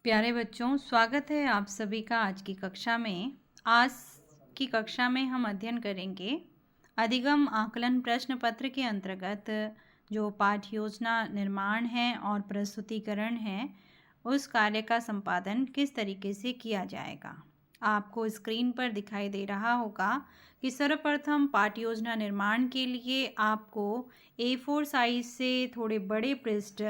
प्यारे बच्चों, स्वागत है आप सभी का आज की कक्षा में। आज की कक्षा में हम अध्ययन करेंगे अधिगम आकलन प्रश्न पत्र के अंतर्गत जो पाठ्य योजना निर्माण है और प्रस्तुतिकरण है, उस कार्य का संपादन किस तरीके से किया जाएगा। आपको स्क्रीन पर दिखाई दे रहा होगा कि सर्वप्रथम पाठ्य योजना निर्माण के लिए आपको A4 साइज से थोड़े बड़े पृष्ठ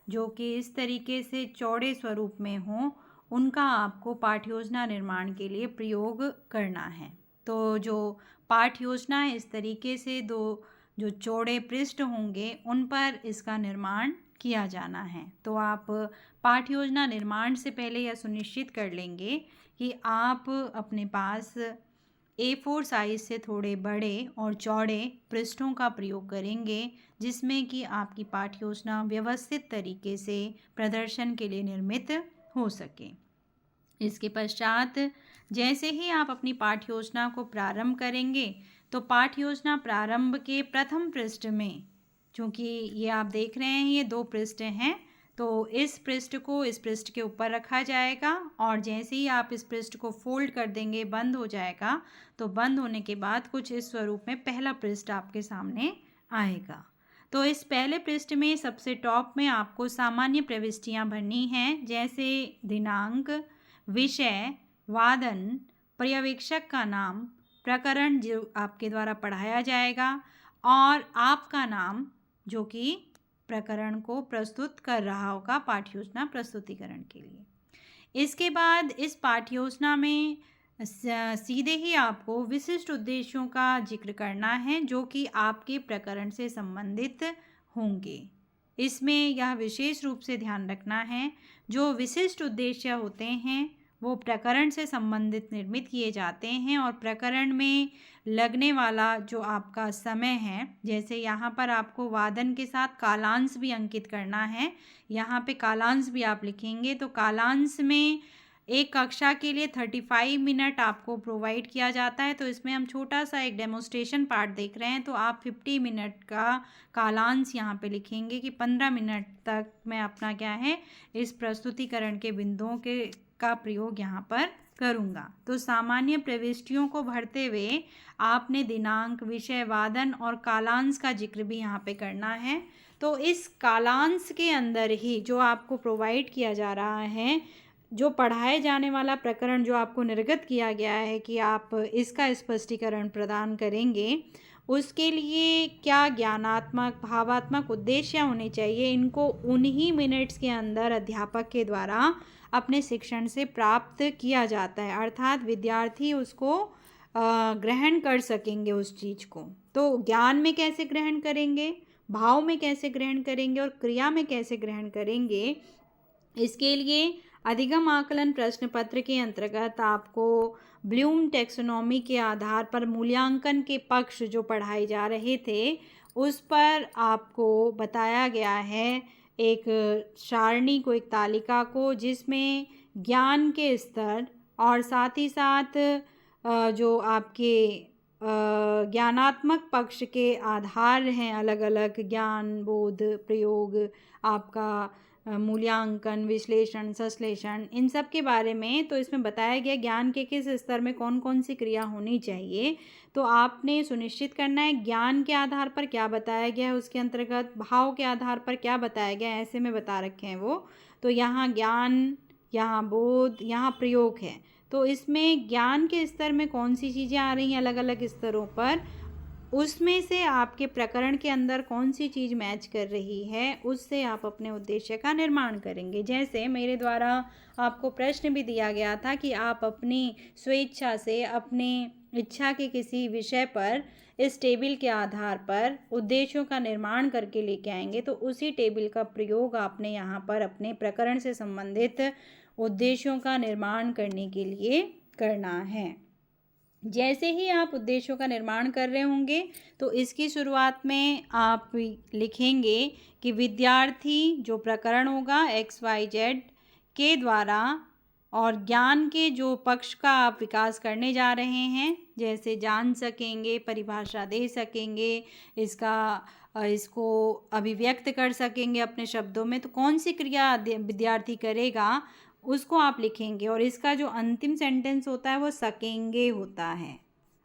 जो कि इस तरीके से चौड़े स्वरूप में हो, उनका आपको पाठ्य योजना निर्माण के लिए प्रयोग करना है। तो जो पाठ्य योजना है, इस तरीके से दो जो चौड़े पृष्ठ होंगे उन पर इसका निर्माण किया जाना है। तो आप पाठ्य योजना निर्माण से पहले यह सुनिश्चित कर लेंगे कि आप अपने पास A4 साइज से थोड़े बड़े और चौड़े पृष्ठों का प्रयोग करेंगे, जिसमें कि आपकी पाठ्य योजना व्यवस्थित तरीके से प्रदर्शन के लिए निर्मित हो सके। इसके पश्चात जैसे ही आप अपनी पाठ्य योजना को प्रारंभ करेंगे, तो पाठ्य योजना प्रारंभ के प्रथम पृष्ठ में, चूँकि ये आप देख रहे हैं ये 2 पृष्ठ हैं, तो इस पृष्ठ को इस पृष्ठ के ऊपर रखा जाएगा और जैसे ही आप इस पृष्ठ को फोल्ड कर देंगे, बंद हो जाएगा। तो बंद होने के बाद कुछ इस स्वरूप में पहला पृष्ठ आपके सामने आएगा। तो इस पहले पृष्ठ में सबसे टॉप में आपको सामान्य प्रविष्टियां भरनी हैं, जैसे दिनांक, विषय, वादन, पर्यवेक्षक का नाम, प्रकरण जो आपके द्वारा पढ़ाया जाएगा और आपका नाम जो कि प्रकरण को प्रस्तुत कर रहा होगा पाठ्य योजना प्रस्तुतिकरण के लिए। इसके बाद इस पाठ्य योजना में सीधे ही आपको विशिष्ट उद्देश्यों का जिक्र करना है जो कि आपके प्रकरण से संबंधित होंगे। इसमें यह विशेष रूप से ध्यान रखना है, जो विशिष्ट उद्देश्य होते हैं वो प्रकरण से संबंधित निर्मित किए जाते हैं और प्रकरण में लगने वाला जो आपका समय है, जैसे यहाँ पर आपको वादन के साथ कालांश भी अंकित करना है। यहाँ पे कालांश भी आप लिखेंगे, तो कालांश में एक कक्षा के लिए 35 मिनट आपको प्रोवाइड किया जाता है। तो इसमें हम छोटा सा एक डेमोस्ट्रेशन पार्ट देख रहे हैं, तो आप 50 मिनट का कालांश यहाँ पे लिखेंगे कि 15 मिनट तक मैं अपना क्या है इस प्रस्तुतिकरण के बिंदुओं का प्रयोग यहाँ पर करूँगा। तो सामान्य प्रविष्टियों को भरते हुए आपने दिनांक, विषय, वादन और कालांश का जिक्र भी यहाँ पे करना है। तो इस कालांश के अंदर ही जो आपको प्रोवाइड किया जा रहा है, जो पढ़ाए जाने वाला प्रकरण जो आपको निर्गत किया गया है कि आप इसका स्पष्टीकरण प्रदान करेंगे, उसके लिए क्या ज्ञानात्मक, भावात्मक उद्देश्य होने चाहिए, इनको उन्हीं मिनट्स के अंदर अध्यापक के द्वारा अपने शिक्षण से प्राप्त किया जाता है। अर्थात विद्यार्थी उसको ग्रहण कर सकेंगे उस चीज़ को। तो ज्ञान में कैसे ग्रहण करेंगे, भाव में कैसे ग्रहण करेंगे और क्रिया में कैसे ग्रहण करेंगे, इसके लिए अधिगम आकलन प्रश्न पत्र के अंतर्गत आपको ब्लूम टैक्सोनॉमी के आधार पर मूल्यांकन के पक्ष जो पढ़ाए जा रहे थे, उस पर आपको बताया गया है एक सारणी को, एक तालिका को, जिसमें ज्ञान के स्तर और साथ ही साथ जो आपके ज्ञानात्मक पक्ष के आधार हैं, अलग अलग ज्ञान, बोध, प्रयोग, आपका मूल्यांकन, विश्लेषण, संश्लेषण, इन सब के बारे में तो इसमें बताया गया ज्ञान के किस स्तर में कौन कौन सी क्रिया होनी चाहिए। तो आपने सुनिश्चित करना है ज्ञान के आधार पर क्या बताया गया है, उसके अंतर्गत भाव के आधार पर क्या बताया गया है, ऐसे में बता रखे हैं वो। तो यहाँ ज्ञान, यहाँ बोध, यहाँ प्रयोग है। तो इसमें ज्ञान के स्तर में कौन सी चीज़ें आ रही हैं अलग अलग स्तरों पर, उसमें से आपके प्रकरण के अंदर कौन सी चीज़ मैच कर रही है, उससे आप अपने उद्देश्य का निर्माण करेंगे। जैसे मेरे द्वारा आपको प्रश्न भी दिया गया था कि आप अपनी स्वेच्छा से अपनी इच्छा के किसी विषय पर इस टेबल के आधार पर उद्देश्यों का निर्माण करके लेके आएंगे, तो उसी टेबल का प्रयोग आपने यहाँ पर अपने प्रकरण से संबंधित उद्देश्यों का निर्माण करने के लिए करना है। जैसे ही आप उद्देश्यों का निर्माण कर रहे होंगे, तो इसकी शुरुआत में आप लिखेंगे कि विद्यार्थी जो प्रकरण होगा XYZ के द्वारा और ज्ञान के जो पक्ष का आप विकास करने जा रहे हैं, जैसे जान सकेंगे, परिभाषा दे सकेंगे, इसको अभिव्यक्त कर सकेंगे अपने शब्दों में, तो कौन सी क्रिया विद्यार्थी करेगा उसको आप लिखेंगे। और इसका जो अंतिम सेंटेंस होता है वो सकेंगे होता है।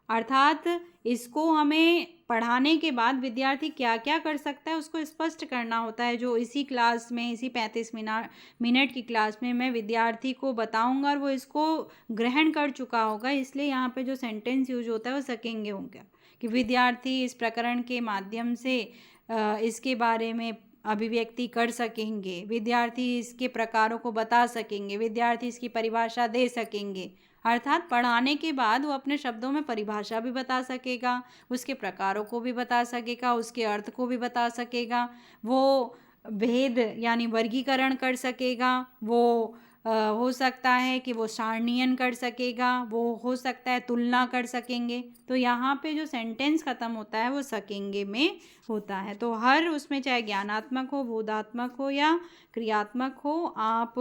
अर्थात इसको हमें पढ़ाने के बाद विद्यार्थी क्या क्या कर सकता है उसको स्पष्ट करना होता है, जो इसी क्लास में, इसी 35 मिनट की क्लास में मैं विद्यार्थी को बताऊंगा और वो इसको ग्रहण कर चुका होगा। इसलिए यहाँ पे जो सेंटेंस यूज होता है वो सकेंगे होगा, कि विद्यार्थी इस प्रकरण के माध्यम से इसके बारे में अभिव्यक्ति कर सकेंगे, विद्यार्थी इसके प्रकारों को बता सकेंगे, विद्यार्थी इसकी परिभाषा दे सकेंगे। अर्थात पढ़ाने के बाद वो अपने शब्दों में परिभाषा भी बता सकेगा, उसके प्रकारों को भी बता सकेगा, उसके अर्थ को भी बता सकेगा, वो भेद यानी वर्गीकरण कर सकेगा, वो हो सकता है कि वो सारणीयन कर सकेगा, वो हो सकता है तुलना कर सकेंगे। तो यहाँ पे जो सेंटेंस ख़त्म होता है वो सकेंगे में होता है। तो हर उसमें चाहे ज्ञानात्मक हो, बोधात्मक हो या क्रियात्मक हो, आप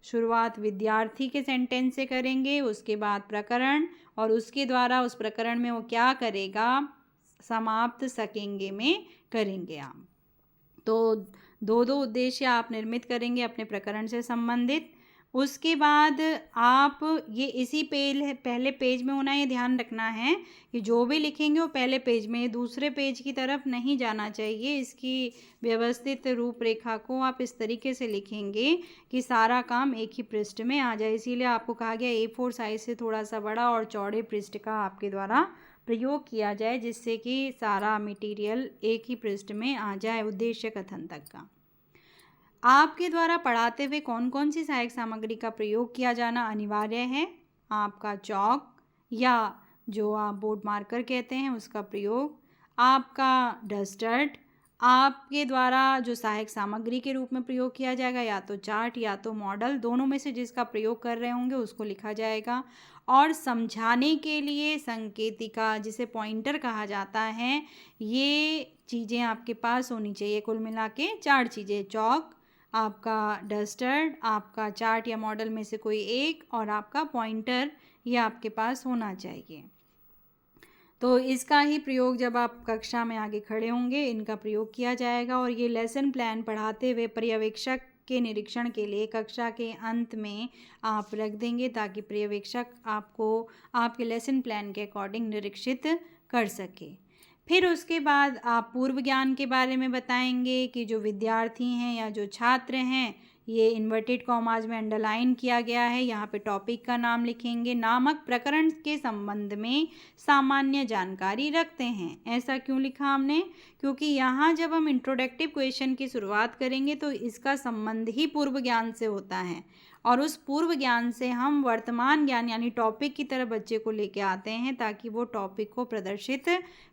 शुरुआत विद्यार्थी के सेंटेंस से करेंगे, उसके बाद प्रकरण, और उसके द्वारा उस प्रकरण में वो क्या करेगा, समाप्त सकेंगे में करेंगे आप। तो दो दो उद्देश्य आप निर्मित करेंगे अपने प्रकरण से संबंधित। उसके बाद आप ये इसी पहले पेज में होना, ये ध्यान रखना है कि जो भी लिखेंगे वो पहले पेज में, दूसरे पेज की तरफ नहीं जाना चाहिए। इसकी व्यवस्थित रूपरेखा को आप इस तरीके से लिखेंगे कि सारा काम एक ही पृष्ठ में आ जाए। इसीलिए आपको कहा गया A4 साइज से थोड़ा सा बड़ा और चौड़े पृष्ठ का आपके द्वारा प्रयोग किया जाए, जिससे कि सारा मटेरियल एक ही पृष्ठ में आ जाए उद्देश्य कथन तक का। आपके द्वारा पढ़ाते हुए कौन कौन सी सहायक सामग्री का प्रयोग किया जाना अनिवार्य है। आपका चॉक या जो आप बोर्ड मार्कर कहते हैं उसका प्रयोग, आपका डस्टर्ड, आपके द्वारा जो सहायक सामग्री के रूप में प्रयोग किया जाएगा या तो चार्ट या तो मॉडल, दोनों में से जिसका प्रयोग कर रहे होंगे उसको लिखा जाएगा। और समझाने के लिए संकेतिका, जिसे पॉइंटर कहा जाता है, ये चीज़ें आपके पास होनी चाहिए। कुल मिला के 4 चीज़ें, चॉक, आपका डस्टर्ड, आपका चार्ट या मॉडल में से कोई एक, और आपका पॉइंटर, ये आपके पास होना चाहिए। तो इसका ही प्रयोग जब आप कक्षा में आगे खड़े होंगे इनका प्रयोग किया जाएगा। और ये लेसन प्लान पढ़ाते हुए पर्यवेक्षक के निरीक्षण के लिए कक्षा के अंत में आप रख देंगे, ताकि पर्यवेक्षक आपको आपके लेसन प्लान के अकॉर्डिंग निरीक्षित कर सके। फिर उसके बाद आप पूर्व ज्ञान के बारे में बताएंगे कि जो विद्यार्थी हैं या जो छात्र हैं, ये इन्वर्टेड कॉमाज में अंडरलाइन किया गया है, यहाँ पे टॉपिक का नाम लिखेंगे, नामक प्रकरण के संबंध में सामान्य जानकारी रखते हैं। ऐसा क्यों लिखा हमने, क्योंकि यहाँ जब हम इंट्रोडक्टिव क्वेश्चन की शुरुआत करेंगे तो इसका संबंध ही पूर्व ज्ञान से होता है, और उस पूर्व ज्ञान से हम वर्तमान ज्ञान यानी टॉपिक की तरफ बच्चे को लेके आते हैं, ताकि वो टॉपिक को प्रदर्शित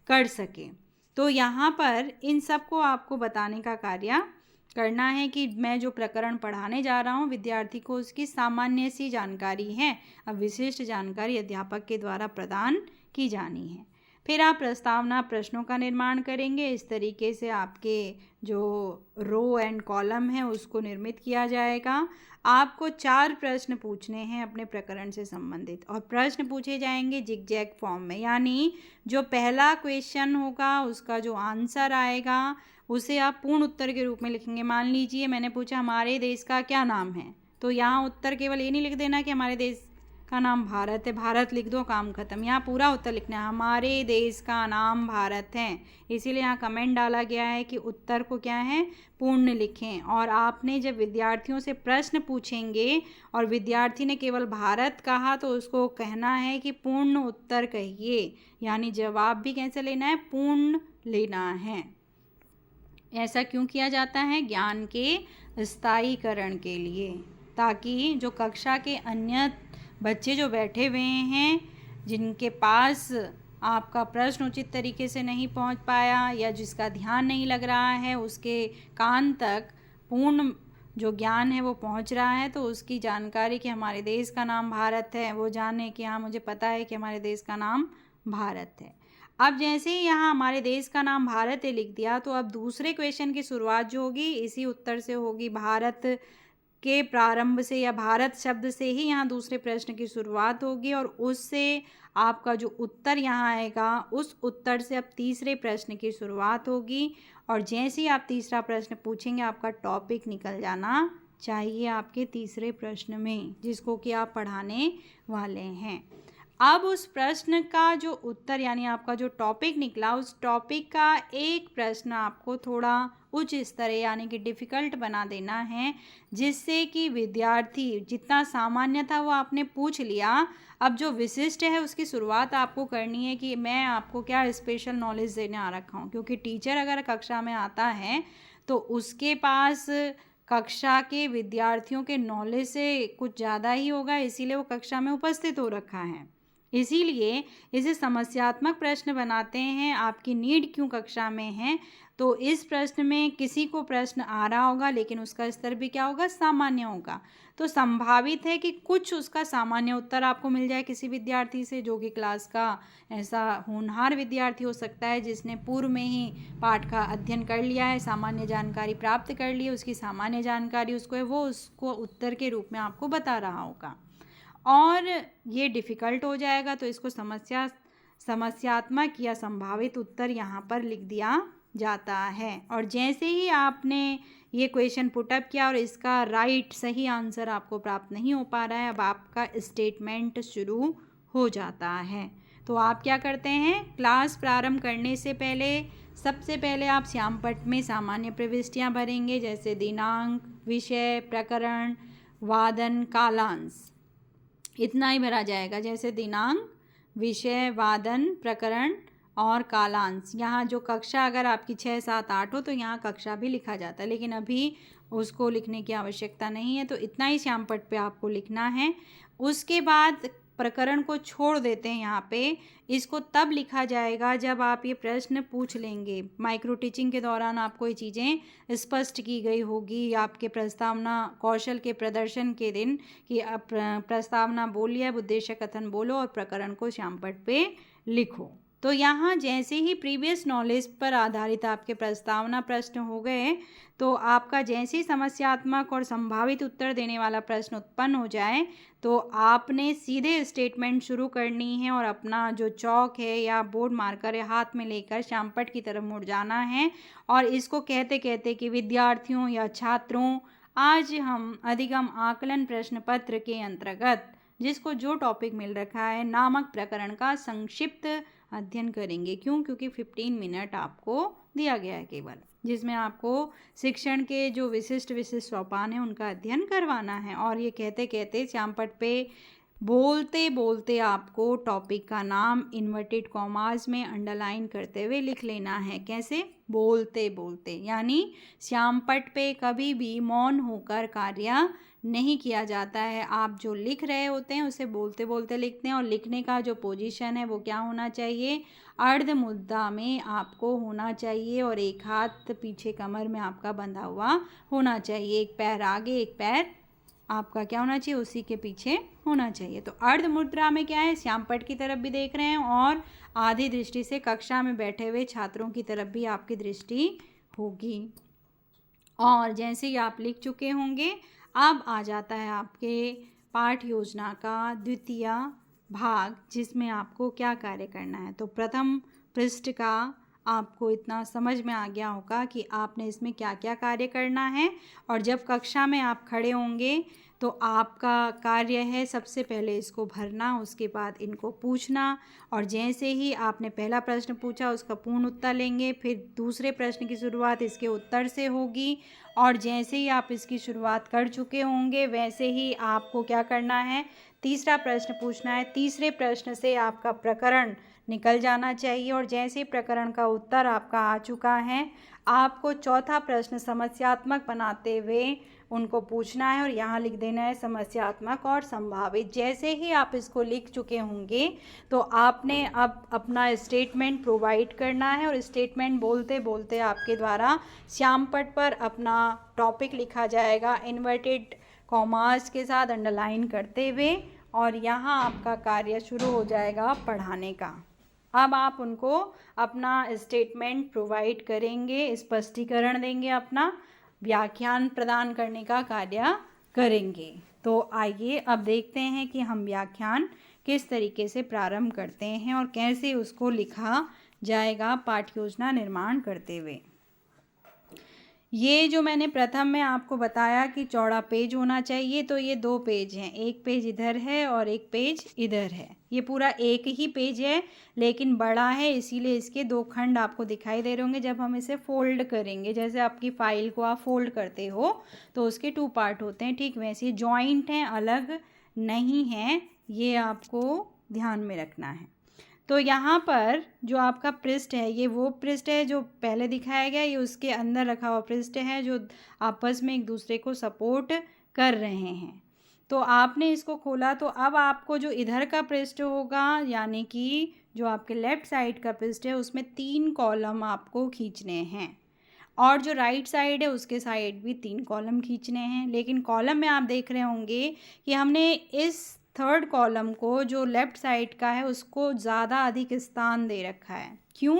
कर सके। तो यहाँ पर इन सब को आपको बताने का कार्य करना है कि मैं जो प्रकरण पढ़ाने जा रहा हूँ विद्यार्थी को उसकी सामान्य सी जानकारी है, अब विशिष्ट जानकारी अध्यापक के द्वारा प्रदान की जानी है। फिर आप प्रस्तावना प्रश्नों का निर्माण करेंगे। इस तरीके से आपके जो रो एंड कॉलम है उसको निर्मित किया जाएगा। आपको 4 प्रश्न पूछने हैं अपने प्रकरण से संबंधित, और प्रश्न पूछे जाएंगे जिगजैग फॉर्म में, यानी जो पहला क्वेश्चन होगा उसका जो आंसर आएगा उसे आप पूर्ण उत्तर के रूप में लिखेंगे। मान लीजिए मैंने पूछा हमारे देश का क्या नाम है, तो यहाँ उत्तर केवल ये नहीं लिख देना कि हमारे देश का नाम भारत है, भारत लिख दो, काम खत्म। यहाँ पूरा उत्तर लिखना है, हमारे देश का नाम भारत है। इसीलिए यहाँ कमेंट डाला गया है कि उत्तर को क्या है, पूर्ण लिखें। और आपने जब विद्यार्थियों से प्रश्न पूछेंगे और विद्यार्थी ने केवल भारत कहा तो उसको कहना है कि पूर्ण उत्तर कहिए, यानी जवाब भी कैसे लेना है, पूर्ण लेना है। ऐसा क्यों किया जाता है, ज्ञान के स्थायीकरण के लिए, ताकि जो कक्षा के अन्य बच्चे जो बैठे हुए हैं जिनके पास आपका प्रश्न उचित तरीके से नहीं पहुंच पाया या जिसका ध्यान नहीं लग रहा है, उसके कान तक पूर्ण जो ज्ञान है वो पहुंच रहा है, तो उसकी जानकारी कि हमारे देश का नाम भारत है वो जाने कि हाँ मुझे पता है कि हमारे देश का नाम भारत है। अब जैसे ही यहाँ हमारे देश का नाम भारत है लिख दिया, तो अब दूसरे क्वेश्चन की शुरुआत जो होगी इसी उत्तर से होगी, भारत के प्रारंभ से या भारत शब्द से ही यहाँ दूसरे प्रश्न की शुरुआत होगी, और उससे आपका जो उत्तर यहाँ आएगा उस उत्तर से अब तीसरे प्रश्न की शुरुआत होगी। और जैसे ही आप तीसरा प्रश्न पूछेंगे आपका टॉपिक निकल जाना चाहिए आपके तीसरे प्रश्न में, जिसको कि आप पढ़ाने वाले हैं। अब उस प्रश्न का जो उत्तर यानी आपका जो टॉपिक निकला, उस टॉपिक का एक प्रश्न आपको थोड़ा उच्च स्तर यानी कि डिफ़िकल्ट बना देना है, जिससे कि विद्यार्थी जितना सामान्य था वो आपने पूछ लिया, अब जो विशिष्ट है उसकी शुरुआत आपको करनी है कि मैं आपको क्या स्पेशल नॉलेज देने आ रखा हूँ। क्योंकि टीचर अगर कक्षा में आता है तो उसके पास कक्षा के विद्यार्थियों के नॉलेज से कुछ ज़्यादा ही होगा, इसीलिए वो कक्षा में उपस्थित हो रखा है। इसीलिए इसे समस्यात्मक प्रश्न बनाते हैं। आपकी नीड क्यों कक्षा में है, तो इस प्रश्न में किसी को प्रश्न आ रहा होगा लेकिन उसका स्तर भी क्या होगा, सामान्य होगा। तो संभावित है कि कुछ उसका सामान्य उत्तर आपको मिल जाए किसी विद्यार्थी से, जो कि क्लास का ऐसा होनहार विद्यार्थी हो सकता है जिसने पूर्व में ही पाठ का अध्ययन कर लिया है, सामान्य जानकारी प्राप्त कर ली है, उसकी सामान्य जानकारी उसको है, वो उसको उत्तर के रूप में आपको बता रहा होगा। और ये डिफ़िकल्ट हो जाएगा तो इसको समस्यात्मक या संभावित उत्तर यहाँ पर लिख दिया जाता है। और जैसे ही आपने ये क्वेश्चन पुटअप किया और इसका राइट सही आंसर आपको प्राप्त नहीं हो पा रहा है, अब आपका स्टेटमेंट शुरू हो जाता है। तो आप क्या करते हैं, क्लास प्रारंभ करने से पहले सबसे पहले आप श्यामपट्ट में सामान्य प्रविष्टियाँ भरेंगे, जैसे दिनांक, विषय, प्रकरण, वादन, कालांश, इतना ही भरा जाएगा। जैसे दिनांक, विषय, वादन, प्रकरण और कालांश। यहाँ जो कक्षा अगर आपकी 6, 7, 8 हो तो यहाँ कक्षा भी लिखा जाता है, लेकिन अभी उसको लिखने की आवश्यकता नहीं है, तो इतना ही श्यामपट्ट पे आपको लिखना है। उसके बाद प्रकरण को छोड़ देते हैं यहाँ पे, इसको तब लिखा जाएगा जब आप ये प्रश्न पूछ लेंगे। माइक्रो टीचिंग के दौरान आपको ये चीज़ें स्पष्ट की गई होगी आपके प्रस्तावना कौशल के प्रदर्शन के दिन, कि आप प्रस्तावना बोलिए, अब उद्देश्य कथन बोलो और प्रकरण को श्यामपट्ट पे लिखो। तो यहाँ जैसे ही प्रीवियस नॉलेज पर आधारित आपके प्रस्तावना प्रश्न हो गए, तो आपका जैसे ही समस्यात्मक और संभावित उत्तर देने वाला प्रश्न उत्पन्न हो जाए तो आपने सीधे स्टेटमेंट शुरू करनी है और अपना जो चौक है या बोर्ड मार्कर है हाथ में लेकर श्यामपट्ट की तरफ मुड़ जाना है। और इसको कहते कहते कि विद्यार्थियों या छात्रों, आज हम अधिगम आकलन प्रश्न पत्र के अंतर्गत जिसको जो टॉपिक मिल रखा है नामक प्रकरण का संक्षिप्त अध्ययन करेंगे। क्यों? क्योंकि 15 मिनट आपको दिया गया है केवल, जिसमें आपको शिक्षण के जो विशिष्ट सोपान हैं उनका अध्ययन करवाना है। और ये कहते कहते श्यामपट्ट पे बोलते बोलते आपको टॉपिक का नाम इन्वर्टेड कॉमास में अंडरलाइन करते हुए लिख लेना है। कैसे? बोलते बोलते, यानी श्यामपट्ट पे कभी भी मौन होकर कार्य नहीं किया जाता है। आप जो लिख रहे होते हैं उसे बोलते बोलते लिखते हैं, और लिखने का जो पोजीशन है वो क्या होना चाहिए, अर्ध मुद्रा में आपको होना चाहिए, और एक हाथ पीछे कमर में आपका बंधा हुआ होना चाहिए। एक पैर आगे, एक पैर आपका क्या होना चाहिए, उसी के पीछे होना चाहिए। तो अर्ध मुद्रा में क्या है, श्यामपट्ट की तरफ भी देख रहे हैं और आधी दृष्टि से कक्षा में बैठे हुए छात्रों की तरफ भी आपकी दृष्टि होगी। और जैसे ही आप लिख चुके होंगे, अब आ जाता है आपके पाठ योजना का द्वितीय भाग, जिसमें आपको क्या कार्य करना है। तो प्रथम पृष्ठ का आपको इतना समझ में आ गया होगा कि आपने इसमें क्या क्या कार्य करना है। और जब कक्षा में आप खड़े होंगे तो आपका कार्य है सबसे पहले इसको भरना, उसके बाद इनको पूछना, और जैसे ही आपने पहला प्रश्न पूछा उसका पूर्ण उत्तर लेंगे, फिर दूसरे प्रश्न की शुरुआत इसके उत्तर से होगी, और जैसे ही आप इसकी शुरुआत कर चुके होंगे वैसे ही आपको क्या करना है, तीसरा प्रश्न पूछना है। तीसरे प्रश्न से आपका प्रकरण निकल जाना चाहिए, और जैसे प्रकरण का उत्तर आपका आ चुका है, आपको चौथा प्रश्न समस्यात्मक बनाते हुए उनको पूछना है, और यहाँ लिख देना है समस्यात्मक और संभावित। जैसे ही आप इसको लिख चुके होंगे तो आपने अब अपना स्टेटमेंट प्रोवाइड करना है, और स्टेटमेंट बोलते बोलते आपके द्वारा श्यामपट्ट पर अपना टॉपिक लिखा जाएगा इन्वर्टेड कॉमास के साथ अंडरलाइन करते हुए, और यहाँ आपका कार्य शुरू हो जाएगा पढ़ाने का। अब आप उनको अपना स्टेटमेंट प्रोवाइड करेंगे, स्पष्टीकरण देंगे, अपना व्याख्यान प्रदान करने का कार्य करेंगे। तो आइए अब देखते हैं कि हम व्याख्यान किस तरीके से प्रारंभ करते हैं और कैसे उसको लिखा जाएगा पाठ्य योजना निर्माण करते हुए। ये जो मैंने प्रथम में आपको बताया कि चौड़ा पेज होना चाहिए, तो ये 2 पेज हैं, एक पेज इधर है और एक पेज इधर है। ये पूरा एक ही पेज है लेकिन बड़ा है, इसीलिए इसके 2 खंड आपको दिखाई दे रहे होंगे जब हम इसे फोल्ड करेंगे। जैसे आपकी फाइल को आप फोल्ड करते हो तो उसके 2 पार्ट होते हैं, ठीक वैसे ये जॉइंट हैं, अलग नहीं हैं, ये आपको ध्यान में रखना है। तो यहाँ पर जो आपका पृष्ठ है ये वो पृष्ठ है जो पहले दिखाया गया, ये उसके अंदर रखा हुआ पृष्ठ है जो आपस में एक दूसरे को सपोर्ट कर रहे हैं। तो आपने इसको खोला तो अब आपको जो इधर का पृष्ठ होगा यानी कि जो आपके लेफ़्ट साइड का पृष्ठ है उसमें 3 कॉलम आपको खींचने हैं और जो राइट साइड है उसके साइड भी 3 कॉलम खींचने हैं। लेकिन कॉलम में आप देख रहे होंगे कि हमने इस थर्ड कॉलम को जो लेफ़्ट साइड का है उसको ज़्यादा अधिक स्थान दे रखा है। क्यों?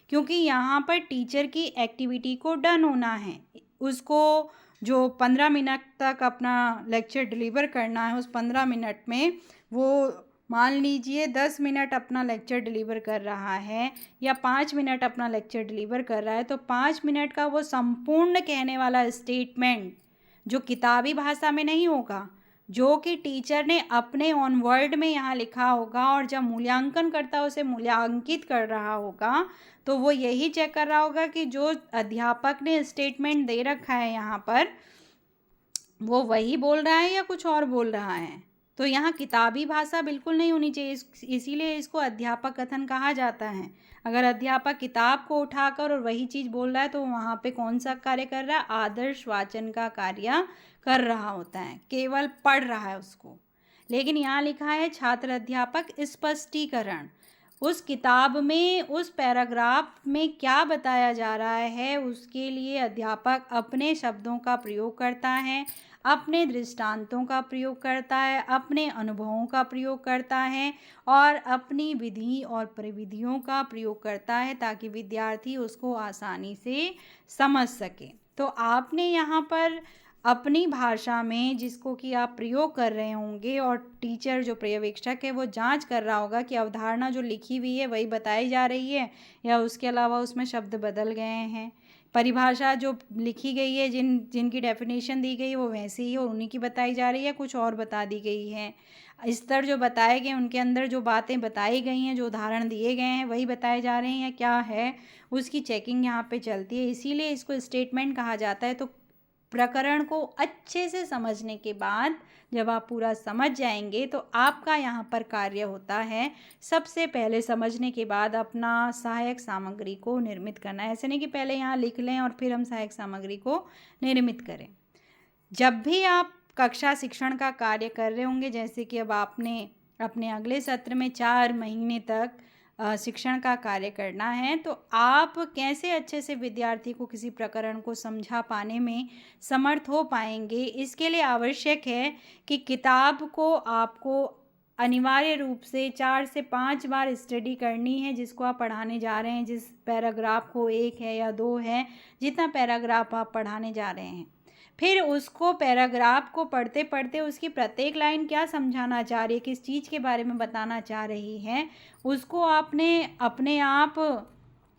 क्योंकि यहाँ पर टीचर की एक्टिविटी को डन होना है, उसको जो 15 मिनट तक अपना लेक्चर डिलीवर करना है उस 15 मिनट में वो मान लीजिए 10 मिनट अपना लेक्चर डिलीवर कर रहा है या 5 मिनट अपना लेक्चर डिलीवर कर रहा है, तो 5 मिनट का वो संपूर्ण कहने वाला स्टेटमेंट जो किताबी भाषा में नहीं होगा, जो कि टीचर ने अपने ऑन वर्ड में यहाँ लिखा होगा और जब मूल्यांकन करता उसे मूल्यांकित कर रहा होगा तो वो यही चेक कर रहा होगा कि जो अध्यापक ने स्टेटमेंट दे रखा है यहाँ पर वो वही बोल रहा है या कुछ और बोल रहा है। तो यहाँ किताबी भाषा बिल्कुल नहीं होनी चाहिए, इसीलिए इसको अध्यापक कथन कहा जाता है। अगर अध्यापक किताब को उठाकर और वही चीज़ बोल रहा है तो वहाँ पे कौन सा कार्य कर रहा है? आदर्श वाचन का कार्य कर रहा होता है, केवल पढ़ रहा है उसको। लेकिन यहाँ लिखा है छात्र अध्यापक स्पष्टीकरण, उस किताब में उस पैराग्राफ में क्या बताया जा रहा है उसके लिए अध्यापक अपने शब्दों का प्रयोग करता है, अपने दृष्टांतों का प्रयोग करता है, अपने अनुभवों का प्रयोग करता है और अपनी विधि और प्रविधियों का प्रयोग करता है ताकि विद्यार्थी उसको आसानी से समझ सके। तो आपने यहाँ पर अपनी भाषा में जिसको कि आप प्रयोग कर रहे होंगे और टीचर जो पर्यवेक्षक है वो जांच कर रहा होगा कि अवधारणा जो लिखी हुई है वही बताई जा रही है या उसके अलावा उसमें शब्द बदल गए हैं, परिभाषा जो लिखी गई है जिनकी डेफिनेशन दी गई है वो वैसी ही और उन्हीं की बताई जा रही है, कुछ और बता दी गई है। स्तर जो बताए गए उनके अंदर जो बातें बताई गई हैं, जो उदाहरण दिए गए हैं वही बताए जा रहे हैं या क्या है, उसकी चेकिंग यहाँ पे चलती है, इसीलिए इसको स्टेटमेंट कहा जाता है। तो प्रकरण को अच्छे से समझने के बाद जब आप पूरा समझ जाएंगे तो आपका यहाँ पर कार्य होता है सबसे पहले समझने के बाद अपना सहायक सामग्री को निर्मित करना है। ऐसे नहीं कि पहले यहाँ लिख लें और फिर हम सहायक सामग्री को निर्मित करें। जब भी आप कक्षा शिक्षण का कार्य कर रहे होंगे, जैसे कि अब आपने अपने अगले सत्र में 4 महीने तक शिक्षण का कार्य करना है, तो आप कैसे अच्छे से विद्यार्थी को किसी प्रकरण को समझा पाने में समर्थ हो पाएंगे, इसके लिए आवश्यक है कि किताब को आपको अनिवार्य रूप से 4 से 5 बार स्टडी करनी है जिसको आप पढ़ाने जा रहे हैं, जिस पैराग्राफ को 1 है या 2 है, जितना पैराग्राफ आप पढ़ाने जा रहे हैं। फिर उसको पैराग्राफ को पढ़ते पढ़ते उसकी प्रत्येक लाइन क्या समझाना चाह रही है, किस चीज़ के बारे में बताना चाह रही है, उसको आपने अपने आप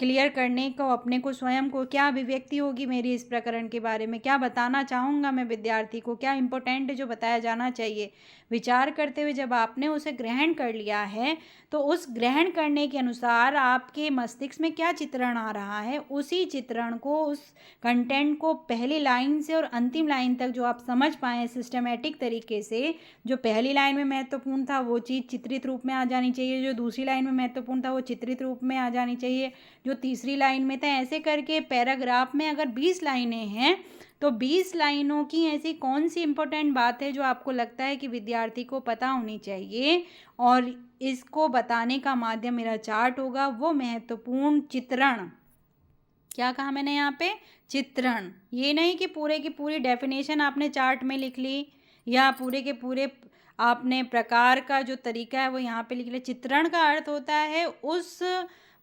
क्लियर करने को, अपने को स्वयं को क्या अभिव्यक्ति होगी मेरी इस प्रकरण के बारे में, क्या बताना चाहूँगा मैं विद्यार्थी को, क्या इम्पोर्टेंट जो बताया जाना चाहिए, विचार करते हुए जब आपने उसे ग्रहण कर लिया है तो उस ग्रहण करने के अनुसार आपके मस्तिष्क में क्या चित्रण आ रहा है, उसी चित्रण को, उस कंटेंट को पहली लाइन से और अंतिम लाइन तक जो आप समझ पाएँ सिस्टमेटिक तरीके से, जो पहली लाइन में महत्वपूर्ण था वो चीज़ चित्रित रूप में आ जानी चाहिए, जो दूसरी लाइन में महत्वपूर्ण था वो चित्रित रूप में आ जानी चाहिए, जो तीसरी लाइन में था, ऐसे करके पैराग्राफ में अगर 20 लाइनें हैं तो 20 लाइनों की ऐसी कौन सी इम्पोर्टेंट बात है जो आपको लगता है कि विद्यार्थी को पता होनी चाहिए और इसको बताने का माध्यम मेरा चार्ट होगा, वो महत्वपूर्ण चित्रण। क्या कहा मैंने यहाँ पे? चित्रण। ये नहीं कि पूरे की पूरी डेफिनेशन आपने चार्ट में लिख ली या पूरे के पूरे आपने प्रकार का जो तरीका है वो यहाँ पे लिख लिया। चित्रण का अर्थ होता है उस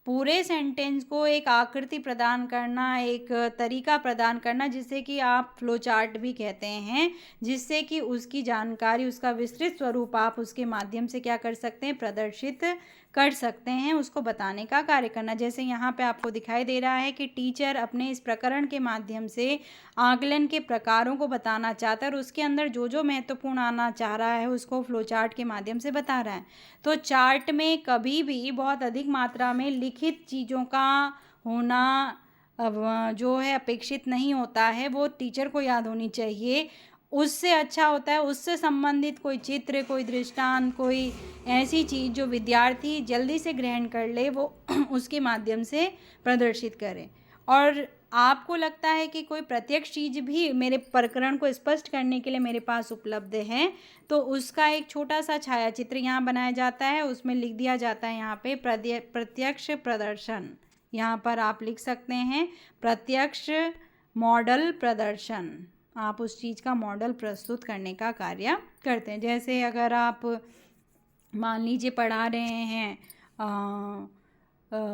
पूरे सेंटेंस को एक आकृति प्रदान करना, एक तरीका प्रदान करना जिसे कि आप फ्लो चार्ट भी कहते हैं, जिससे कि उसकी जानकारी, उसका विस्तृत स्वरूप आप उसके माध्यम से क्या कर सकते हैं, प्रदर्शित कर सकते हैं उसको बताने का कार्य करना। जैसे यहाँ पे आपको दिखाई दे रहा है कि टीचर अपने इस प्रकरण के माध्यम से आकलन के प्रकारों को बताना चाहता है और उसके अंदर जो जो महत्वपूर्ण आना चाह रहा है उसको फ्लो चार्ट के माध्यम से बता रहा है। तो चार्ट में कभी भी बहुत अधिक मात्रा में लिखित चीज़ों का होना अब जो है अपेक्षित नहीं होता है, वो टीचर को याद होनी चाहिए। उससे अच्छा होता है उससे संबंधित कोई चित्र, कोई दृष्टांत, कोई ऐसी चीज़ जो विद्यार्थी जल्दी से ग्रहण कर ले, वो उसके माध्यम से प्रदर्शित करें। और आपको लगता है कि कोई प्रत्यक्ष चीज़ भी मेरे प्रकरण को स्पष्ट करने के लिए मेरे पास उपलब्ध है, तो उसका एक छोटा सा छायाचित्र यहाँ बनाया जाता है, उसमें लिख दिया जाता है यहाँ पे प्रत्यक्ष प्रदर्शन। यहाँ पर आप लिख सकते हैं प्रत्यक्ष मॉडल प्रदर्शन। आप उस चीज़ का मॉडल प्रस्तुत करने का कार्य करते हैं। जैसे अगर आप मान लीजिए पढ़ा रहे हैं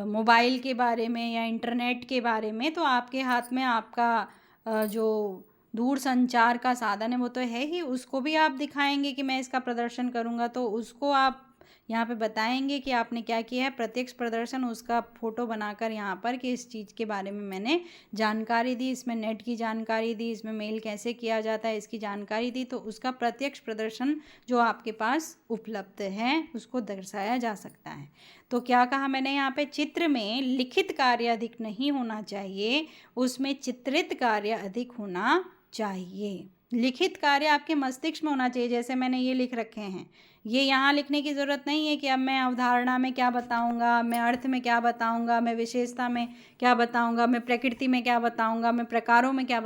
मोबाइल के बारे में या इंटरनेट के बारे में, तो आपके हाथ में आपका जो दूर संचार का साधन है वो तो है ही, उसको भी आप दिखाएंगे कि मैं इसका प्रदर्शन करूँगा, तो उसको आप यहाँ पे बताएंगे कि आपने क्या किया है। प्रत्यक्ष प्रदर्शन उसका फ़ोटो बनाकर यहाँ पर कि इस चीज़ के बारे में मैंने जानकारी दी, इसमें नेट की जानकारी दी, इसमें मेल कैसे किया जाता है इसकी जानकारी दी, तो उसका प्रत्यक्ष प्रदर्शन जो आपके पास उपलब्ध है उसको दर्शाया जा सकता है। तो क्या कहा मैंने यहाँ पे, चित्र में लिखित कार्य अधिक नहीं होना चाहिए, उसमें चित्रित कार्य अधिक होना चाहिए। लिखित कार्य आपके मस्तिष्क में होना चाहिए। जैसे मैंने ये लिख रखे हैं, ये यहाँ लिखने की ज़रूरत नहीं है कि अब मैं अवधारणा में क्या बताऊँगा, मैं अर्थ में क्या बताऊँगा, मैं विशेषता में क्या बताऊँगा, मैं प्रकृति में क्या बताऊँगा, मैं प्रकारों में क्या